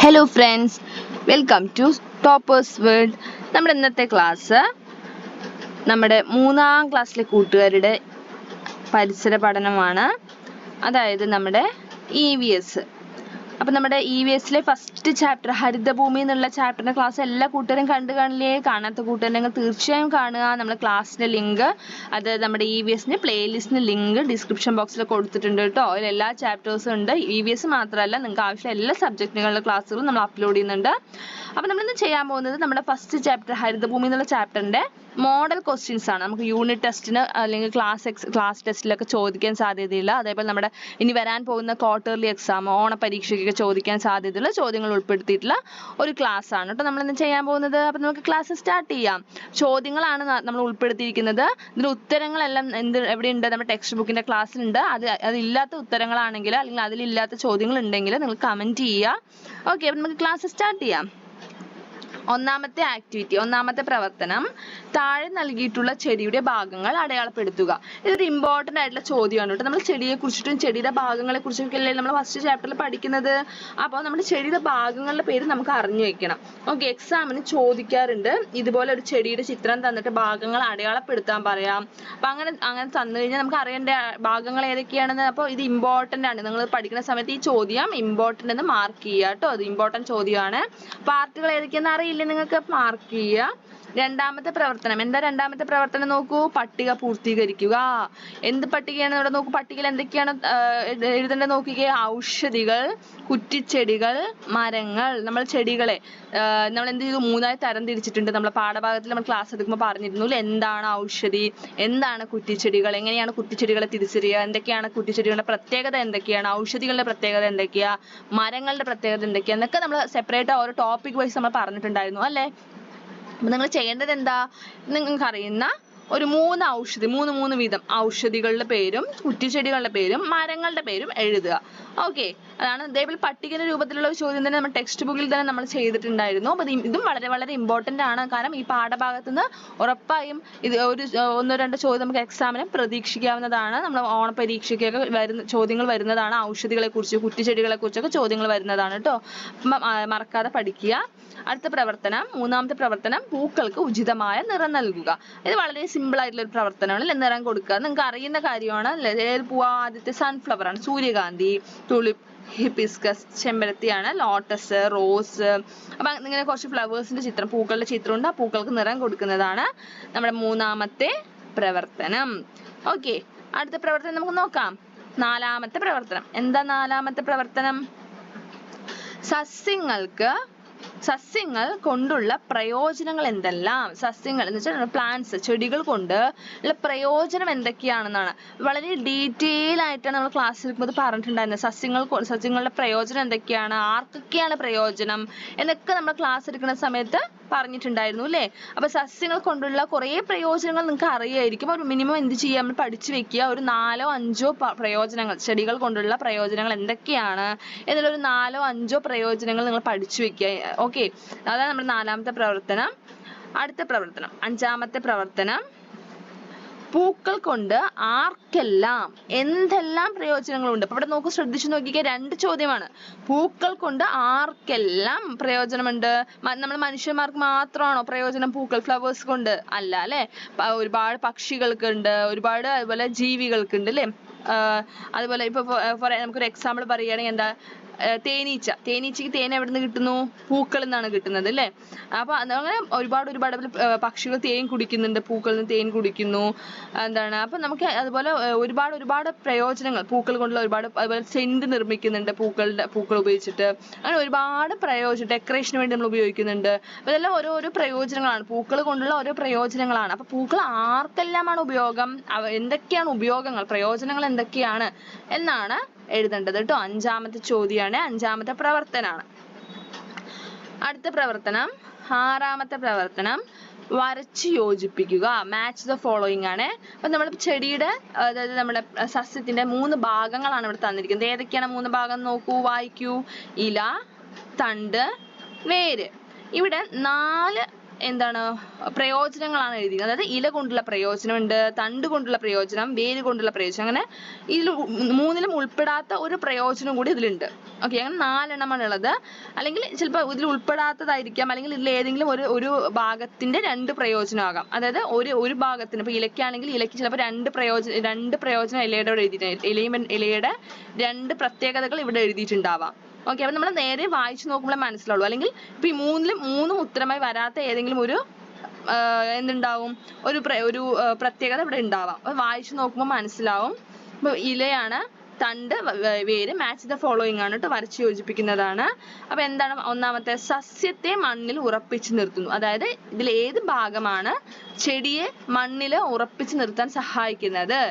Hello friends, welcome to toppers world. നമ്മുടെ ഇന്നത്തെ class നമ്മുടെ 3ാം ക്ലാസ്സിലെ കൂട്ടുകാരുടെ പരിസര പഠനമാണ്. അതായത് നമ്മുടെ EVS. അപ്പം നമ്മുടെ EVSലെ ഫസ്റ്റ് ചാപ്റ്റർ ഹരിതഭൂമി എന്നുള്ള ചാപ്റ്ററിൻ്റെ ക്ലാസ് എല്ലാ കൂട്ടുകാരും കണ്ടു കാണില്ലേ? കാണാത്ത കൂട്ടുകാരുണ്ടെങ്കിൽ തീർച്ചയായും കാണുക. നമ്മുടെ ക്ലാസ്സിൻ്റെ ലിങ്ക് അത് നമ്മുടെ EVSൻ്റെ പ്ലേലിസ്റ്റിൻ്റെ ലിങ്ക് ഡിസ്ക്രിപ്ഷൻ ബോക്സിൽ കൊടുത്തിട്ടുണ്ട് കേട്ടോ. അതിൽ എല്ലാ ചാപ്റ്റേഴ്സും ഉണ്ട്. EVS മാത്രമല്ല, നിങ്ങൾക്ക് ആവശ്യമുള്ള എല്ലാ സബ്ജക്റ്റുകളുടെ ക്ലാസ്സുകളും നമ്മൾ അപ്ലോഡ് ചെയ്യുന്നുണ്ട്. അപ്പം നമ്മളിന്ന് ചെയ്യാൻ പോകുന്നത് നമ്മുടെ ഫസ്റ്റ് ചാപ്റ്റർ ഹരിതഭൂമി എന്നുള്ള ചാപ്റ്ററിൻ്റെ മോഡൽ ക്വസ്റ്റ്യൻസ് ആണ്. നമുക്ക് യൂണിറ്റ് ടെസ്റ്റിന് അല്ലെങ്കിൽ ക്ലാസ് ടെസ്റ്റിലൊക്കെ ചോദിക്കാൻ സാധ്യതയില്ല. അതേപോലെ നമ്മുടെ ഇനി വരാൻ പോകുന്ന ക്വാർട്ടർലി എക്സാം ഓണപരീക്ഷയ്ക്കൊക്കെ ചോദിക്കാൻ സാധ്യതയുള്ള ചോദ്യങ്ങൾ ഉൾപ്പെടുത്തിയിട്ടുള്ള ഒരു ക്ലാസ് ആണ് കേട്ടോ നമ്മളിന്ന് ചെയ്യാൻ പോകുന്നത്. അപ്പം നമുക്ക് ക്ലാസ് സ്റ്റാർട്ട് ചെയ്യാം. ചോദ്യങ്ങളാണ് നമ്മൾ ഉൾപ്പെടുത്തിയിരിക്കുന്നത്. ഇതിൻ്റെ ഉത്തരങ്ങളെല്ലാം എവിടെയുണ്ട്? നമ്മുടെ ടെക്സ്റ്റ് ബുക്കിൻ്റെ ക്ലാസ്സിലുണ്ട്. അതില്ലാത്ത ഉത്തരങ്ങളാണെങ്കിൽ അല്ലെങ്കിൽ അതിലില്ലാത്ത ചോദ്യങ്ങൾ ഉണ്ടെങ്കിൽ നിങ്ങൾ കമൻറ്റ് ചെയ്യുക. ഓക്കെ, അപ്പം നമുക്ക് ക്ലാസ് സ്റ്റാർട്ട് ചെയ്യാം. ഒന്നാമത്തെ ആക്ടിവിറ്റി, ഒന്നാമത്തെ പ്രവർത്തനം, താഴെ നൽകിയിട്ടുള്ള ചെടിയുടെ ഭാഗങ്ങൾ അടയാളപ്പെടുത്തുക. ഇതൊരു ഇമ്പോർട്ടൻ്റ് ആയിട്ടുള്ള ചോദ്യമാണ് കേട്ടോ. നമ്മൾ ചെടിയെ കുറിച്ചിട്ടും ചെടിയുടെ ഭാഗങ്ങളെ കുറിച്ചൊക്കെ അല്ലേ നമ്മൾ ഫസ്റ്റ് ചാപ്റ്ററിൽ പഠിക്കുന്നത്. അപ്പോൾ നമ്മുടെ ചെടിയുടെ ഭാഗങ്ങളുടെ പേര് നമുക്ക് അറിഞ്ഞു വെക്കണം. ഓക്കെ, എക്സാമിന് ചോദിക്കാറുണ്ട്. ഇതുപോലെ ഒരു ചെടിയുടെ ചിത്രം തന്നിട്ട് ഭാഗങ്ങൾ അടയാളപ്പെടുത്താൻ പറയാം. അപ്പം അങ്ങനെ തന്നു കഴിഞ്ഞാൽ നമുക്ക് അറിയേണ്ട ഭാഗങ്ങൾ ഏതൊക്കെയാണെന്ന്. അപ്പോൾ ഇത് ഇമ്പോർട്ടൻ്റ് ആണ്. നിങ്ങൾ പഠിക്കുന്ന സമയത്ത് ഈ ചോദ്യം ഇമ്പോർട്ടൻ്റ് എന്ന് മാർക്ക് ചെയ്യുക കേട്ടോ. അത് ഇമ്പോർട്ടൻ്റ് ചോദ്യമാണ്. പാർട്ടുകൾ ഏതൊക്കെയാണെന്ന് അറിയില്ല നിങ്ങൾക്ക് മാർക്ക് ചെയ്യുക. രണ്ടാമത്തെ പ്രവർത്തനം, എന്താ രണ്ടാമത്തെ പ്രവർത്തനം നോക്കൂ. പട്ടിക പൂർത്തീകരിക്കുക. എന്ത് പട്ടികയാണ് ഇവിടെ നോക്കൂ. പട്ടികയിൽ എന്തൊക്കെയാണ് എഴുതേണ്ടത് നോക്കിക്കേ. ഔഷധികൾ, കുറ്റിച്ചെടികൾ, മരങ്ങൾ. നമ്മൾ ചെടികളെ നമ്മൾ എന്ത് ചെയ്തു? 3ആയി തരം തിരിച്ചിട്ടുണ്ട്. നമ്മളെ പാഠഭാഗത്തിൽ നമ്മൾ ക്ലാസ് എടുക്കുമ്പോൾ പറഞ്ഞിരുന്നു. എന്താണ് ഔഷധി, എന്താണ് കുറ്റിച്ചെടികൾ, എങ്ങനെയാണ് കുറ്റിച്ചെടികളെ തിരിച്ചറിയുക, എന്തൊക്കെയാണ് കുറ്റിച്ചെടികളുടെ പ്രത്യേകത, എന്തൊക്കെയാണ് ഔഷധികളുടെ പ്രത്യേകത, എന്തൊക്കെയാ മരങ്ങളുടെ പ്രത്യേകത എന്തൊക്കെയാ എന്നൊക്കെ നമ്മൾ സെപ്പറേറ്റ് ഓരോ ടോപ്പിക് വൈസ് നമ്മൾ പറഞ്ഞിട്ടുണ്ടായിരുന്നു അല്ലേ. അപ്പം നിങ്ങൾ ചെയ്യേണ്ടത് എന്താ? നിങ്ങൾക്ക് അറിയുന്ന ഒരു 3 ഔഷധി, മൂന്ന് വീതം ഔഷധികളുടെ പേരും കുറ്റിച്ചെടികളുടെ പേരും മരങ്ങളുടെ പേരും എഴുതുക. ഓക്കെ, അതാണ് ഇതേപോലെ പട്ടികയുടെ രൂപത്തിലുള്ള ഒരു ചോദ്യം തന്നെ നമ്മുടെ ടെക്സ്റ്റ് ബുക്കിൽ തന്നെ നമ്മൾ ചെയ്തിട്ടുണ്ടായിരുന്നു. അപ്പം ഇതും വളരെ വളരെ ഇമ്പോർട്ടൻ്റ് ആണ്. കാരണം ഈ പാഠഭാഗത്ത് നിന്ന് ഉറപ്പായും ഇത് ഒരു 1-2 ചോദ്യം നമുക്ക് എക്സാമിന് പ്രതീക്ഷിക്കാവുന്നതാണ്. നമ്മൾ ഓണപരീക്ഷയ്ക്കൊക്കെ ചോദ്യങ്ങൾ വരുന്നതാണ്. ഔഷധികളെ കുറിച്ച് കുറ്റിച്ചെടികളെ കുറിച്ചൊക്കെ ചോദ്യങ്ങൾ വരുന്നതാണ് കേട്ടോ. മറക്കാതെ പഠിക്കുക. അടുത്ത പ്രവർത്തനം, 3ാമത്തെ പ്രവർത്തനം, പൂക്കൾക്ക് ഉചിതമായ നിറം നൽകുക. ഇത് വളരെ സിമ്പിൾ ആയിട്ടുള്ള ഒരു പ്രവർത്തനമാണ്. നിറം കൊടുക്കുക നിങ്ങൾക്ക് അറിയുന്ന കാര്യമാണ് അല്ലേ. ഏത് പൂവാ? ആദ്യത്തെ സൺഫ്ലവർ ആണ്. സൂര്യകാന്തി, തുളിപ്പ്, ഹിബിസ്കസ്, ചെമ്പരത്തിയാണ്, ലോട്ടസ്, റോസ്. അപ്പം ഇങ്ങനെ കുറച്ച് ഫ്ലവേഴ്സിന്റെ ചിത്രം, പൂക്കളുടെ ചിത്രമുണ്ട്. ആ പൂക്കൾക്ക് നിറം കൊടുക്കുന്നതാണ് നമ്മുടെ 3ാമത്തെ പ്രവർത്തനം. ഓക്കെ, അടുത്ത പ്രവർത്തനം നമുക്ക് നോക്കാം. 4ാമത്തെ പ്രവർത്തനം. എന്താ 4ാമത്തെ പ്രവർത്തനം? സസ്യങ്ങൾ കൊണ്ടുള്ള പ്രയോജനങ്ങൾ എന്തെല്ലാം? സസ്യങ്ങൾ എന്ന് വെച്ചാൽ പ്ലാന്റ്സ്, ചെടികൾ കൊണ്ട് ഉള്ള പ്രയോജനം എന്തൊക്കെയാണെന്നാണ്. വളരെ ഡീറ്റെയിൽ ആയിട്ടാണ് നമ്മൾ ക്ലാസ് എടുക്കുമ്പോൾ പറഞ്ഞിട്ടുണ്ടായിരുന്നത്. സസ്യങ്ങളുടെ പ്രയോജനം എന്തൊക്കെയാണ്, ആർക്കൊക്കെയാണ് പ്രയോജനം എന്നൊക്കെ നമ്മൾ ക്ലാസ് എടുക്കുന്ന സമയത്ത് പറഞ്ഞിട്ടുണ്ടായിരുന്നു അല്ലേ. അപ്പൊ സസ്യങ്ങൾ കൊണ്ടുള്ള കുറേ പ്രയോജനങ്ങൾ നിങ്ങൾക്ക് അറിയായിരിക്കും. ഒരു മിനിമം എന്ത് ചെയ്യുക, നമ്മൾ പഠിച്ചു വെക്കുക. ഒരു 4-5 പ്രയോജനങ്ങൾ, ചെടികൾ കൊണ്ടുള്ള പ്രയോജനങ്ങൾ എന്തൊക്കെയാണ് എന്നുള്ള ഒരു 4-5 പ്രയോജനങ്ങൾ നിങ്ങൾ പഠിച്ചു വെക്കുക. ഓക്കെ, അതാണ് നമ്മുടെ 4ാമത്തെ പ്രവർത്തനം. അടുത്ത പ്രവർത്തനം, 5ാമത്തെ പ്രവർത്തനം, പൂക്കൾ കൊണ്ട് ആർക്കെല്ലാം എന്തെല്ലാം പ്രയോജനങ്ങളുണ്ട്. അപ്പൊ ഇവിടെ നോക്കൂ, ശ്രദ്ധിച്ചു നോക്കിക്കേ. 2 ചോദ്യമാണ്. പൂക്കൾ കൊണ്ട് ആർക്കെല്ലാം പ്രയോജനമുണ്ട്? നമ്മൾ മനുഷ്യന്മാർക്ക് മാത്രമാണോ പ്രയോജനം പൂക്കൾ, ഫ്ലവേഴ്സ് കൊണ്ട്? അല്ല അല്ലെ. ഒരുപാട് പക്ഷികൾക്കുണ്ട്, ഒരുപാട് അതുപോലെ ജീവികൾക്കുണ്ട് അല്ലേ. അതുപോലെ ഇപ്പൊ നമുക്കൊരു എക്സാമ്പിൾ പറയുകയാണെങ്കിൽ എന്താ, തേനീച്ചയ്ക്ക് തേൻ എവിടെ നിന്ന് കിട്ടുന്നു? പൂക്കളിൽ നിന്നാണ് കിട്ടുന്നത് അല്ലേ. അപ്പൊ അങ്ങനെ ഒരുപാട് പക്ഷികൾ തേൻ കുടിക്കുന്നുണ്ട്, പൂക്കളിൽ നിന്ന് തേൻ കുടിക്കുന്നു. എന്താണ്, അപ്പൊ നമുക്ക് അതുപോലെ ഒരുപാട് പ്രയോജനങ്ങൾ പൂക്കൾ കൊണ്ടുള്ള അതുപോലെ സെന്റ് നിർമ്മിക്കുന്നുണ്ട് പൂക്കൾ ഉപയോഗിച്ചിട്ട്. അങ്ങനെ ഒരുപാട് പ്രയോജനം, ഡെക്കറേഷന് വേണ്ടി നമ്മൾ ഉപയോഗിക്കുന്നുണ്ട്. അപ്പൊ ഇതെല്ലാം ഓരോരോ പ്രയോജനങ്ങളാണ്, പൂക്കൾ കൊണ്ടുള്ള ഓരോ പ്രയോജനങ്ങളാണ്. അപ്പൊ പൂക്കൾ ആർക്കെല്ലാമാണ് ഉപയോഗം, എന്തൊക്കെയാണ് ഉപയോഗങ്ങൾ, പ്രയോജനങ്ങൾ എന്തൊക്കെയാണ് എന്നാണ് എഴുതേണ്ടത് കേട്ടോ. 5ാമത്തെ ചോദ്യമാണ്, 5ാമത്തെ പ്രവർത്തനമാണ്. അടുത്ത പ്രവർത്തനം, 6ാമത്തെ പ്രവർത്തനം, വരച്ച് യോജിപ്പിക്കുക. മാച്ച് ദ ഫോളോയിങ് ആണ്. അപ്പൊ നമ്മൾ ചെടിയുടെ അതായത് നമ്മുടെ സസ്യത്തിന്റെ 3 ഭാഗങ്ങളാണ് ഇവിടെ തന്നിരിക്കുന്നത്. ഏതൊക്കെയാണ് 3 ഭാഗം നോക്കൂ, വായിക്കൂ. ഇല, തണ്ട്, വേര്. ഇവിടെ 4 എന്താണ് പ്രയോജനങ്ങളാണ് എഴുതിയിരിക്കുന്നത്. അതായത് ഇല കൊണ്ടുള്ള പ്രയോജനമുണ്ട്, തണ്ട് കൊണ്ടുള്ള പ്രയോജനം, വേര് കൊണ്ടുള്ള പ്രയോജനം, അങ്ങനെ ഇതിൽ മൂന്നിലും ഉൾപ്പെടാത്ത ഒരു പ്രയോജനം കൂടി ഇതിലുണ്ട്. ഓക്കെ, അങ്ങനെ 4 എണ്ണമാണ് ഉള്ളത്. അല്ലെങ്കിൽ ചിലപ്പോൾ ഇതിൽ ഉൾപ്പെടാത്തതായിരിക്കാം, അല്ലെങ്കിൽ ഇതിൽ ഏതെങ്കിലും ഒരു ഭാഗത്തിന്റെ 2 പ്രയോജനമാകാം. അതായത് ഒരു ഭാഗത്തിന്, ഇപ്പൊ ഇലയ്ക്കാണെങ്കിൽ ഇലയ്ക്ക് ചിലപ്പോൾ 2 പ്രയോജനം ഇലയുടെ ഇലയുടെ 2 പ്രത്യേകതകൾ ഇവിടെ എഴുതിയിട്ടുണ്ടാവാം. ഓക്കെ, അപ്പൊ നമ്മൾ നേരെ വായിച്ചു നോക്കുമ്പോഴേ മനസ്സിലാവുള്ളൂ. അല്ലെങ്കിൽ ഇപ്പൊ ഈ മൂന്നും ഉത്തരമായി വരാത്ത ഏതെങ്കിലും ഒരു എന്തുണ്ടാവും, ഒരു പ്രത്യേകത ഇവിടെ ഉണ്ടാവാം. അപ്പൊ വായിച്ചു നോക്കുമ്പോൾ മനസ്സിലാവും. ഇപ്പൊ ഇലയാണ്, തണ്ട്, വേര്, മാച്ച് ദ ഫോളോയിങ് ആണ് ട്ടോ, വരച്ച് യോജിപ്പിക്കുന്നതാണ്. അപ്പൊ എന്താണ് ഒന്നാമത്തെ, സസ്യത്തെ മണ്ണിൽ ഉറപ്പിച്ചു നിർത്തുന്നു. അതായത് ഇതിൽ ഏത് ഭാഗമാണ് ചെടിയെ മണ്ണിൽ ഉറപ്പിച്ചു നിർത്താൻ സഹായിക്കുന്നത്?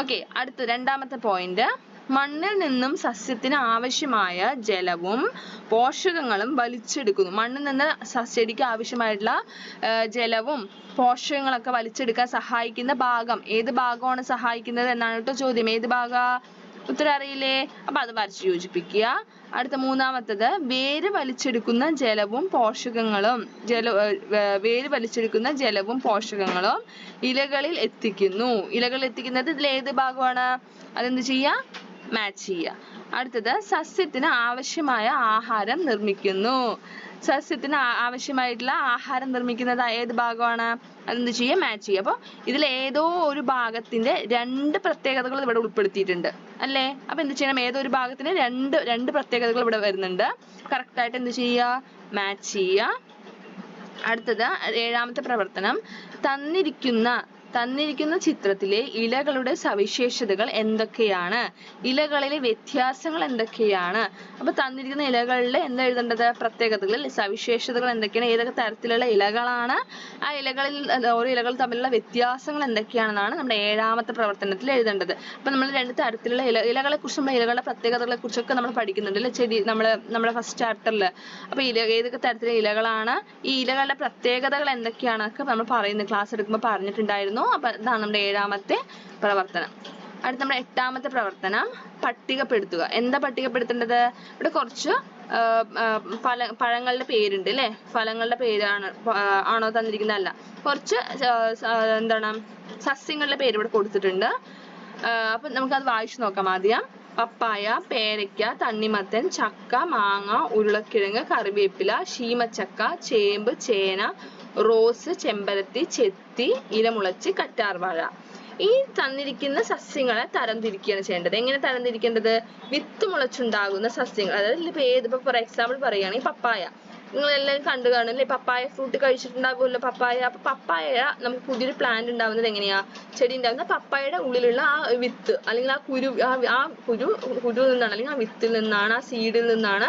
ഓക്കെ, അടുത്ത രണ്ടാമത്തെ പോയിന്റ്, മണ്ണിൽ നിന്നും സസ്യത്തിന് ആവശ്യമായ ജലവും പോഷകങ്ങളും വലിച്ചെടുക്കുന്നു. മണ്ണിൽ നിന്ന് ചെടിക്ക് ആവശ്യമായിട്ടുള്ള ജലവും പോഷകങ്ങളൊക്കെ വലിച്ചെടുക്കാൻ സഹായിക്കുന്ന ഭാഗം, ഏത് ഭാഗമാണ് സഹായിക്കുന്നത് എന്നാണ് ട്ടോ ചോദ്യം. ഏത് ഭാഗാ? ഉത്തരം അറിയില്ലേ? അപ്പൊ അത് വരച്ച് യോജിപ്പിക്കുക. അടുത്ത മൂന്നാമത്തത്, വേര് വലിച്ചെടുക്കുന്ന ജലവും പോഷകങ്ങളും ഇലകളിൽ എത്തിക്കുന്നു. ഇലകളിൽ എത്തിക്കുന്നത് ഇതിൽ ഏത് ഭാഗമാണ്? അതെന്ത് ചെയ്യാ? മാച്ച് ചെയ്യുക. അടുത്തത്, സസ്യത്തിന് ആവശ്യമായ ആഹാരം നിർമ്മിക്കുന്നു. സസ്യത്തിന് ആവശ്യമായിട്ടുള്ള ആഹാരം നിർമ്മിക്കുന്നത് ഏത് ഭാഗമാണ്? അതെന്ത് ചെയ്യുക? മാച്ച് ചെയ്യുക. അപ്പോൾ ഇതിൽ ഏതോ ഒരു ഭാഗത്തിന്റെ 2 പ്രത്യേകതകൾ ഇവിടെ ഉൾപ്പെടുത്തിയിട്ടുണ്ട് അല്ലേ? അപ്പൊ എന്ത് ചെയ്യണം? ഏതോ ഒരു ഭാഗത്തിന് രണ്ട് പ്രത്യേകതകൾ ഇവിടെ വരുന്നുണ്ട്. കറക്റ്റ് ആയിട്ട് എന്ത് ചെയ്യുക? മാച്ച് ചെയ്യുക. അടുത്തത് 7ാമത്തെ പ്രവർത്തനം, തന്നിരിക്കുന്ന ചിത്രത്തിലെ ഇലകളുടെ സവിശേഷതകൾ എന്തൊക്കെയാണ്? ഇലകളിലെ വ്യത്യാസങ്ങൾ എന്തൊക്കെയാണ്? അപ്പൊ തന്നിരിക്കുന്ന ഇലകളിലെ എന്താ എഴുതേണ്ടത്? പ്രത്യേകതകൾ, സവിശേഷതകൾ എന്തൊക്കെയാണ്, ഏതൊക്കെ തരത്തിലുള്ള ഇലകളാണ്, ആ ഇലകളിൽ ഓരോ ഇലകൾ തമ്മിലുള്ള വ്യത്യാസങ്ങൾ എന്തൊക്കെയാണെന്നാണ് നമ്മുടെ 7ാമത്തെ പ്രവർത്തനത്തിൽ എഴുതേണ്ടത്. അപ്പൊ നമ്മൾ 2 തരത്തിലുള്ള ഇലകളെ കുറിച്ച്, നമ്മൾ ഇലകളുടെ പ്രത്യേകതകളെ കുറിച്ചൊക്കെ നമ്മൾ പഠിക്കുന്നുണ്ട് അല്ലെ, ചെടി നമ്മുടെ ഫസ്റ്റ് ചാപ്റ്ററിൽ. അപ്പൊ ഏതൊക്കെ തരത്തിലുള്ള ഇലകളാണ്, ഈ ഇലകളുടെ പ്രത്യേകതകൾ എന്തൊക്കെയാണൊക്കെ നമ്മൾ പറയുന്നത്, ക്ലാസ് എടുക്കുമ്പോൾ പറഞ്ഞിട്ടുണ്ടായിരുന്നു. അപ്പൊ ഇതാണ് നമ്മുടെ 7ാമത്തെ പ്രവർത്തനം. അടുത്ത നമ്മുടെ 8ാമത്തെ പ്രവർത്തനം, പട്ടികപ്പെടുത്തുക. എന്താ പട്ടികപ്പെടുത്തേണ്ടത്? ഇവിടെ കുറച്ച് പഴങ്ങളുടെ പേരുണ്ട് അല്ലെ, ഫലങ്ങളുടെ പേരാണ് ആണോ തന്നിരിക്കുന്നത്? അല്ല, കുറച്ച് എന്താണ് സസ്യങ്ങളുടെ പേര് ഇവിടെ കൊടുത്തിട്ടുണ്ട്. അപ്പൊ നമുക്കത് വായിച്ചു നോക്കാം. ആദ്യം, പപ്പായ, പേരയ്ക്ക, തണ്ണിമത്തൻ, ചക്ക, മാങ്ങ, ഉരുളക്കിഴങ്ങ്, കറിവേപ്പില, ശീമച്ചക്ക, ചേമ്പ്, ചേന, റോസ്, ചെമ്പരത്തി, ചെത്തി, ഇലമുളച്ച്, കറ്റാർവാഴ. ഈ തന്നിരിക്കുന്ന സസ്യങ്ങളെ തരംതിരിക്കുകയാണ് ചെയ്യേണ്ടത്. എങ്ങനെ തരംതിരിക്കേണ്ടത്? വിത്ത് മുളച്ചുണ്ടാകുന്ന സസ്യങ്ങൾ. അതായത് ഇപ്പൊ ഫോർ എക്സാമ്പിൾ പറയുകയാണെങ്കിൽ പപ്പായ, നിങ്ങൾ എല്ലാവരും കണ്ടു കാണും അല്ലേ, പപ്പായ ഫ്രൂട്ട് കഴിച്ചിട്ടുണ്ടാകുമല്ലോ പപ്പായ. അപ്പൊ പപ്പായ നമുക്ക് പുതിയൊരു പ്ലാന്റ് ഉണ്ടാവുന്നത് എങ്ങനെയാ? ചെടി ഉണ്ടാകുന്ന പപ്പായയുടെ ഉള്ളിലുള്ള ആ വിത്ത്, അല്ലെങ്കിൽ ആ കുരുവിൽ നിന്നാണ്, അല്ലെങ്കിൽ ആ വിത്തിൽ നിന്നാണ്, ആ സീഡിൽ നിന്നാണ്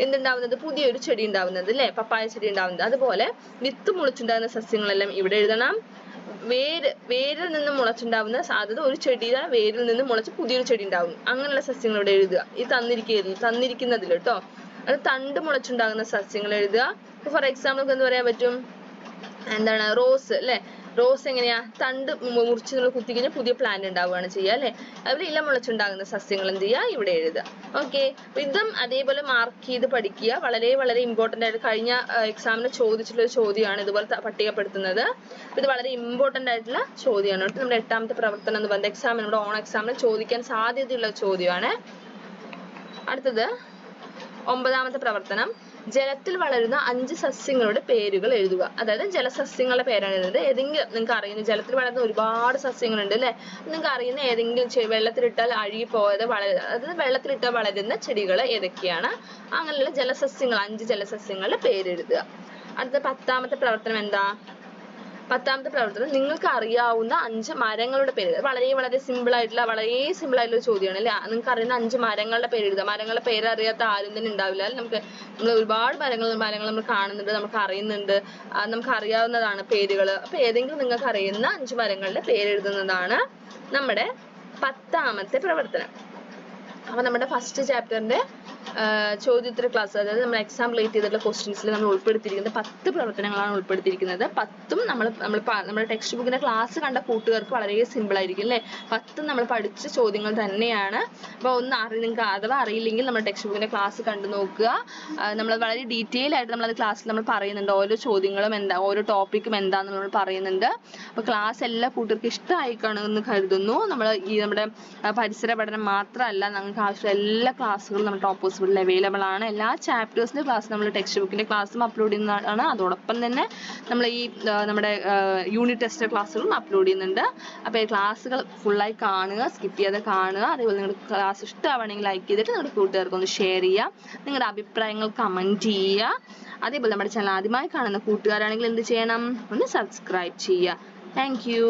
എന്തുണ്ടാവുന്നത്? പുതിയൊരു ചെടി ഉണ്ടാവുന്നത് അല്ലെ, പപ്പായ ചെടി ഉണ്ടാവുന്നത്. അതുപോലെ വിത്ത് മുളച്ചുണ്ടാകുന്ന സസ്യങ്ങളെല്ലാം ഇവിടെ എഴുതണം. വേരിൽ നിന്ന് മുളച്ചുണ്ടാവുന്ന സാധ്യത, ഒരു ചെടിയുടെ വേരിൽ നിന്ന് മുളച്ച് പുതിയൊരു ചെടി ഉണ്ടാവും, അങ്ങനെയുള്ള സസ്യങ്ങൾ ഇവിടെ എഴുതുക. ഈ തന്നിരിക്കുന്നതിൽ കേട്ടോ. അത് തണ്ട് മുളച്ചുണ്ടാകുന്ന സസ്യങ്ങൾ എഴുതുക. ഫോർ എക്സാമ്പിൾ എന്ത് പറയാൻ പറ്റും? എന്താണ്? റോസ് അല്ലെ, റോസ് എങ്ങനെയാ? തണ്ട് മുറിച്ച് നമ്മൾ കുത്തിക്കഴിഞ്ഞാൽ പുതിയ പ്ലാന്റ് ഉണ്ടാവുകയാണ് ചെയ്യുക അല്ലെ. അതുപോലെ ഇല മുളച്ചുണ്ടാകുന്ന സസ്യങ്ങൾ എന്ത് ചെയ്യുക? ഇവിടെ എഴുതുക. ഓക്കെ, ഇതും അതേപോലെ മാർക്ക് ചെയ്ത് പഠിക്കുക. വളരെ വളരെ ഇമ്പോർട്ടന്റ് ആയിട്ട് കഴിഞ്ഞ എക്സാമിന് ചോദിച്ചിട്ടുള്ള ഒരു ചോദ്യമാണ് ഇതുപോലെ പട്ടികപ്പെടുത്തുന്നത്. ഇത് വളരെ ഇമ്പോർട്ടന്റ് ആയിട്ടുള്ള ചോദ്യമാണ്. നമ്മുടെ 8ാമത്തെ പ്രവർത്തനം എന്ന് പറയുന്നത് എക്സാമിന്, നമ്മുടെ ഓൺ എക്സാമിന് ചോദിക്കാൻ സാധ്യതയുള്ള ചോദ്യമാണ്. അടുത്തത് 9ാമത്തെ പ്രവർത്തനം, ജലത്തിൽ വളരുന്ന 5 സസ്യങ്ങളുടെ പേരുകൾ എഴുതുക. അതായത് ജലസസ്യങ്ങളുടെ പേരാണ് എഴുതുന്നത്. ഏതെങ്കിലും നിങ്ങൾക്ക് അറിയുന്ന ജലത്തിൽ വളരുന്ന ഒരുപാട് സസ്യങ്ങളുണ്ട് അല്ലെ, നിങ്ങൾക്ക് അറിയുന്ന ഏതെങ്കിലും വെള്ളത്തിലിട്ടാൽ അഴുകി പോകാതെ അതായത് വെള്ളത്തിലിട്ടാൽ വളരുന്ന ചെടികൾ ഏതൊക്കെയാണ്, അങ്ങനെയുള്ള ജലസസ്യങ്ങൾ 5 ജലസസ്യങ്ങളുടെ പേരെഴുതുക. അടുത്ത 10ാമത്തെ പ്രവർത്തനം എന്താ? 10ാമത്തെ പ്രവർത്തനം, നിങ്ങൾക്ക് അറിയാവുന്ന 5 മരങ്ങളുടെ പേര്. വളരെ വളരെ സിമ്പിൾ ആയിട്ടുള്ള ഒരു ചോദ്യമാണ് അല്ലെ. നിങ്ങൾക്ക് അറിയുന്ന 5 മരങ്ങളുടെ പേര് എഴുതുക. മരങ്ങളുടെ പേര് അറിയാത്ത ആരും തന്നെ ഉണ്ടാവില്ല. നമ്മൾ ഒരുപാട് മരങ്ങൾ നമ്മൾ കാണുന്നുണ്ട്, നമുക്ക് അറിയുന്നുണ്ട്, നമുക്ക് അറിയാവുന്നതാണ് പേരുകൾ. അപ്പൊ ഏതെങ്കിലും നിങ്ങൾക്ക് അറിയുന്ന 5 മരങ്ങളുടെ പേര് എഴുതുന്നതാണ് നമ്മുടെ 10ാമത്തെ പ്രവർത്തനം. അപ്പൊ നമ്മുടെ ഫസ്റ്റ് ചാപ്റ്ററിന്റെ ചോദ്യോത്തര ക്ലാസ്, അതായത് നമ്മൾ എക്സാം റിലേറ്റ് ചെയ്തിട്ടുള്ള ക്വസ്റ്റ്യൻസിൽ നമ്മൾ ഉൾപ്പെടുത്തിയിരിക്കുന്നത് 10 പ്രവർത്തനങ്ങളാണ് ഉൾപ്പെടുത്തിയിരിക്കുന്നത്. 10ഉം നമ്മുടെ ടെക്സ്റ്റ് ബുക്കിന്റെ ക്ലാസ് കണ്ട കൂട്ടുകാർക്ക് വളരെ സിമ്പിൾ ആയിരിക്കും അല്ലേ. 10ഉം നമ്മൾ പഠിച്ച ചോദ്യങ്ങൾ തന്നെയാണ്. അപ്പോൾ നിങ്ങൾക്ക് അഥവാ അറിയില്ലെങ്കിൽ നമ്മൾ ടെക്സ്റ്റ് ബുക്കിന്റെ ക്ലാസ് കണ്ടു നോക്കുക. നമ്മൾ വളരെ ഡീറ്റെയിൽ ആയിട്ട് നമ്മളത് ക്ലാസ്സിൽ നമ്മൾ പറയുന്നുണ്ട്. ഓരോ ചോദ്യങ്ങളും ഓരോ ടോപ്പിക്കും എന്താണെന്ന് നമ്മൾ പറയുന്നുണ്ട്. അപ്പോൾ ക്ലാസ് എല്ലാ കൂട്ടുകാർക്കും ഇഷ്ടമായി കാണുമെന്ന് കരുതുന്നു. നമ്മുടെ പരിസര പഠനം മാത്രമല്ല, നിങ്ങൾക്ക് ആവശ്യമുള്ള എല്ലാ ക്ലാസ്സുകളും നമ്മുടെ ടോപ്പേഴ്സ് വേൾഡിൽ അവൈലബിൾ ആണ്. എല്ലാ ചാപ്റ്റേഴ്സിന്റെ ക്ലാസ് നമ്മൾ ടെക്സ്റ്റ് ബുക്കിന്റെ ക്ലാസ്സും അപ്ലോഡ് ചെയ്യുന്നതാണ്. അതോടൊപ്പം തന്നെ നമ്മൾ നമ്മുടെ യൂണിറ്റ് ടെസ്റ്റ് ക്ലാസ്സുകളും അപ്ലോഡ് ചെയ്യുന്നുണ്ട്. അപ്പോൾ ഈ ക്ലാസ്സുകൾ ഫുള്ളായി കാണുക, സ്കിപ്പ് ചെയ്യാതെ കാണുക. അതേപോലെ നിങ്ങളുടെ ക്ലാസ് ഇഷ്ടമാണെങ്കിൽ ലൈക്ക് ചെയ്തിട്ട് നിങ്ങളുടെ കൂട്ടുകാർക്ക് ഒന്ന് ഷെയർ ചെയ്യുക. നിങ്ങളുടെ അഭിപ്രായങ്ങൾ കമൻറ്റ് ചെയ്യുക. അതേപോലെ നമ്മുടെ ചാനൽ ആദ്യമായി കാണുന്ന കൂട്ടുകാരാണെങ്കിൽ എന്ത് ചെയ്യണം? ഒന്ന് സബ്സ്ക്രൈബ് ചെയ്യുക. Thank you.